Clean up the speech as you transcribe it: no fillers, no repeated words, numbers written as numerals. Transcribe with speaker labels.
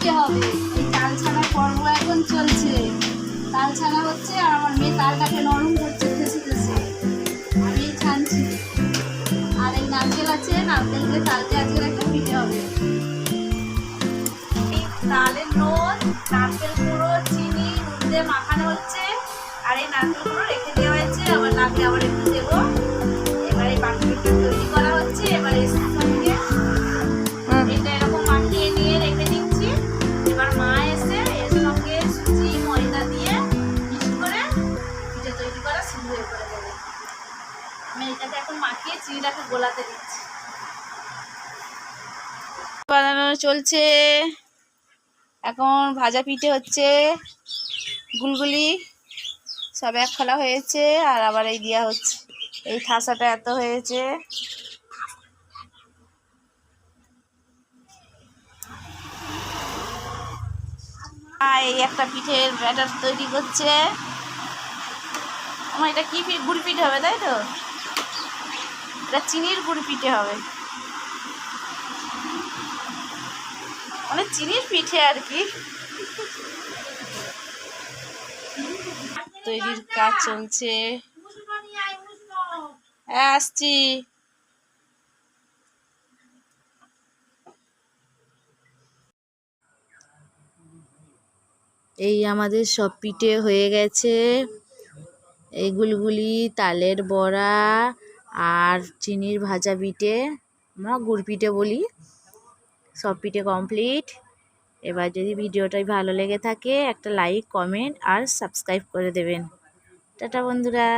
Speaker 1: পিঠে হবে। এই তাল ছানার পর্ব এখন চলছে। তাল ছানা হচ্ছে আর আমার মেয়ে তালটাকে নরম করছে ঘেঁষে ঘেঁষে, আমি ছানছি। আর এই নারকেল আছে, নারকেল দিয়ে তাল দিয়ে আজকে একটা পিঠে হবে। এই তালের নোট, নারকেল গুঁড়ো, চিনি, নুন দিয়ে মাখানো হচ্ছে। আর এই নারকেল গুঁড়ো রেখে দেওয়া হয়েছে, আবার লাগলে আবার একটু দেবো। এবার এই পাটিপিঠা তৈরি করা হচ্ছে। এবার এর সঙ্গে এটা এরকম মাখিয়ে নিয়ে রেখে দিচ্ছি। এবার মা এসে এর সঙ্গে সুজি ময়দা দিয়ে মিক্স করে পিঠে তৈরি করা শুরু হয়ে করে দেবে। আমি এটাকে এখন মাখিয়ে চিনিটাকে গোলাতে দিচ্ছি। বানানো চলছে, এখন ভাজা পিঠে হচ্ছে, গুলগুলি সব এক খোলা হয়েছে। আর আবার এই দেওয়া হচ্ছে, এই ঠাসাটা এত হয়েছে। এই একটা পিঠের ব্যাটার তৈরি করছে। আমার এটা কি গুড় পিঠে হবে, তাই তো? এটা চিনির গুড় পিঠে হবে, মানে চিনির পিঠে আর কি। তৈরির কাজ চলছে। হ্যাঁ, আসছি। এই আমাদের সব পিঠে হয়ে গেছে। এই গুলগুলি, তালের বড়া আর চিনির ভাজা পিঠে, আমরা গুড় পিঠে বলি। সব পিঠে কমপ্লিট। এবার যদি ভিডিওটাই ভালো লেগে থাকে একটা লাইক, কমেন্ট আর সাবস্ক্রাইব করে দেবেন। টাটা বন্ধুরা।